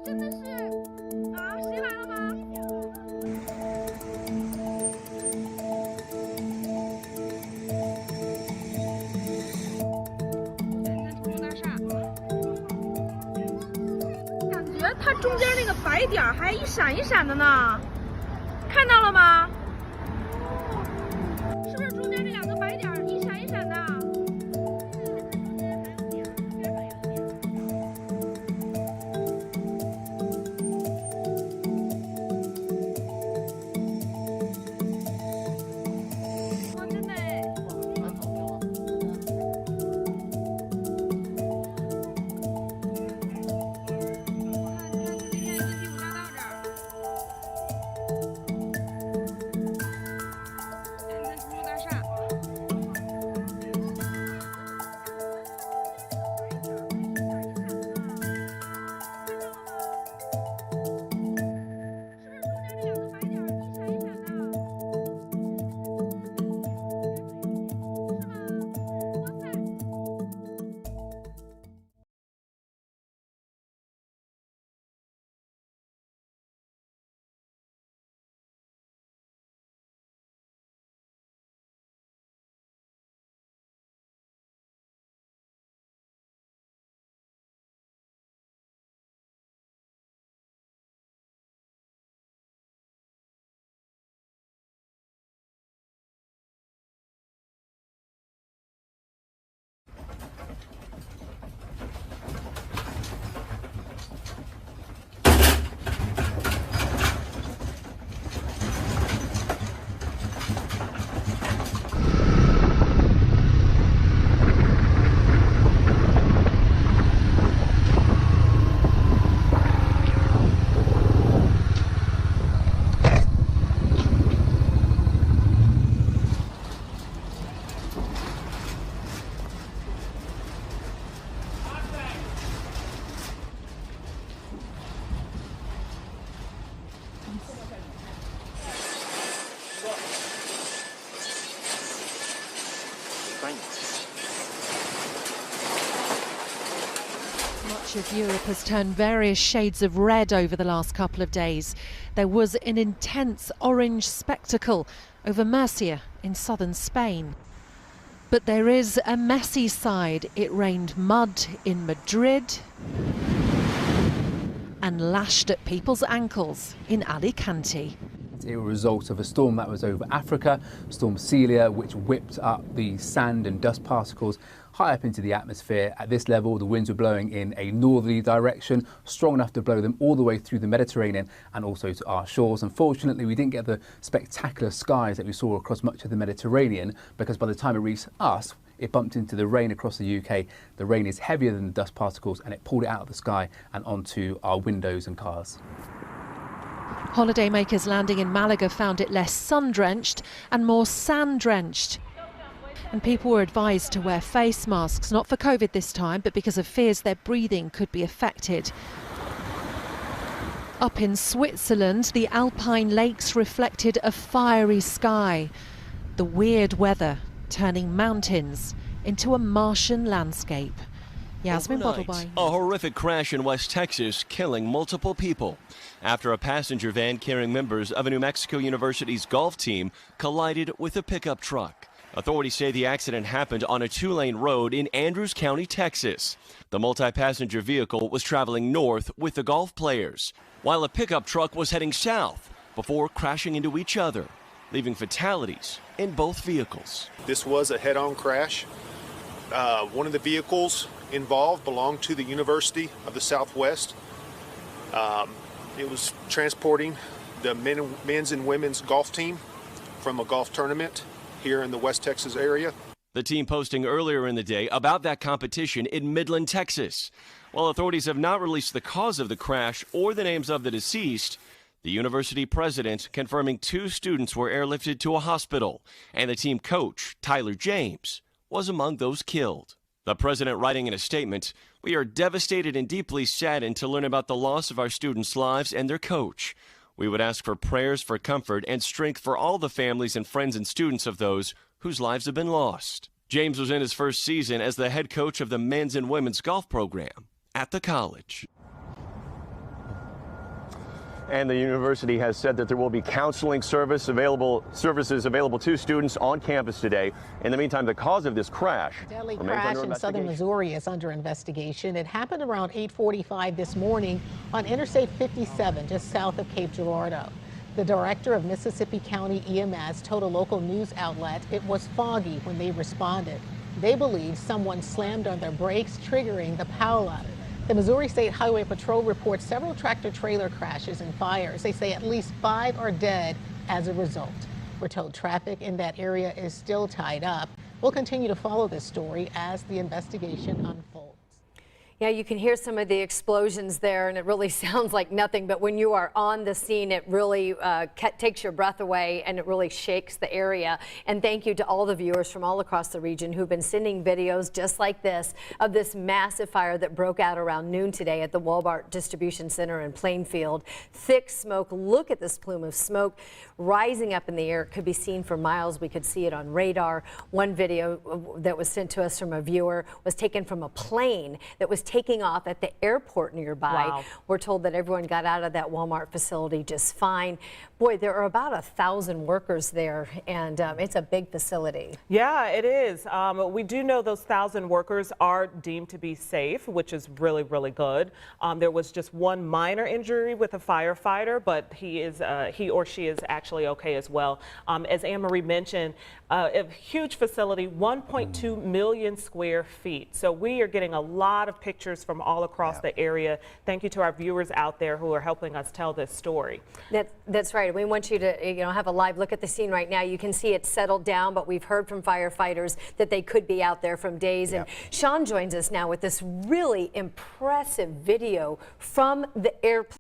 真的是啊，谁来了吗？感觉它中间那个白点还一闪一闪的呢，看到了吗？是不是中间这两个白点一闪一闪的？哇，真的哎！Much of Europe has turned various shades of red over the last couple of days. There was an intense orange spectacle over Murcia in southern Spain. But there is a messy side. It rained mud in Madrid and lashed at people's ankles in Alicante. It was a result of a storm that was over Africa, Storm Celia, which whipped up the sand and dust particles high up into the atmosphere. At this level, the winds were blowing in a northerly direction, strong enough to blow them all the way through the Mediterranean and also to our shores. Unfortunately, we didn't get the spectacular skies that we saw across much of the Mediterranean because by the time it reached us, it bumped into the rain across the UK. The rain is heavier than the dust particles and it pulled it out of the sky and onto our windows and cars. Holidaymakers landing in Malaga found it less sun-drenched and more sand-drenched. And people were advised to wear face masks, not for COVID this time, but because of fears their breathing could be affected. Up in Switzerland, the Alpine lakes reflected a fiery sky. The weird weather turning mountains into a Martian landscape. Yasmin Bottleby. A horrific crash in West Texas, killing multiple people after a passenger van carrying members of a New Mexico University's golf team collided with a pickup truck. Authorities say the accident happened on a two-lane road in Andrews County, Texas. The multi-passenger vehicle was traveling north with the golf players, while a pickup truck was heading south before crashing into each other, leaving fatalities in both vehicles. This was a head-on crash. One of the vehicles involved belonged to the University of the Southwest. It was transporting the men's and women's golf team from a golf tournament here in the West Texas area. The team posting earlier in the day about that competition in Midland, Texas. While authorities have not released the cause of the crash or the names of the deceased, the university president confirming 2 students were airlifted to a hospital, and the team coach, Tyler James, was among those killed. The president writing in a statement, "We are devastated and deeply saddened to learn about the loss of our students' lives and their coach. We would ask for prayers for comfort and strength for all the families and friends and students of those whose lives have been lost." James was in his first season as the head coach of the men's and women's golf program at the college. And the university has said that there will be counseling services available to students on campus today. In the meantime, the cause of this crash Deadly crash in southern Missouri is under investigation. It happened around 8:45 this morning on Interstate 57, just south of Cape Girardeau. The director of Mississippi County EMS told a local news outlet it was foggy when they responded. They believe someone slammed on their brakes, triggering the pileup. The Missouri State Highway Patrol reports several tractor-trailer crashes and fires. They say at least 5 are dead as a result. We're told traffic in that area is still tied up. We'll continue to follow this story as the investigation unfolds. Yeah, you can hear some of the explosions there, and it really sounds like nothing. But when you are on the scene, it really takes your breath away, and it really shakes the area. And thank you to all the viewers from all across the region who've been sending videos just like this of this massive fire that broke out around noon today at the Walmart Distribution Center in Plainfield. Thick smoke. Look at this plume of smoke rising up in the air. It could be seen for miles. We could see it on radar. One video that was sent to us from a viewer was taken from a plane that was taking off at the airport nearby. Wow. We're told that everyone got out of that Walmart facility just fine. Boy, there are about 1,000 workers there, and it's a big facility. Yeah, it is. We do know those 1,000 workers are deemed to be safe, which is really, really good. There was just one minor injury with a firefighter, but he or she is actually okay as well. As Anne Marie mentioned, a huge facility, 1.2 million square feet. So we are getting a lot of pictures from all across the area. Thank you to our viewers out there who are helping us tell this story. That's right. We want you to have a live look at the scene right now. You can see it's settled down, but we've heard from firefighters that they could be out there from days. And Sean joins us now with this really impressive video from the airplane.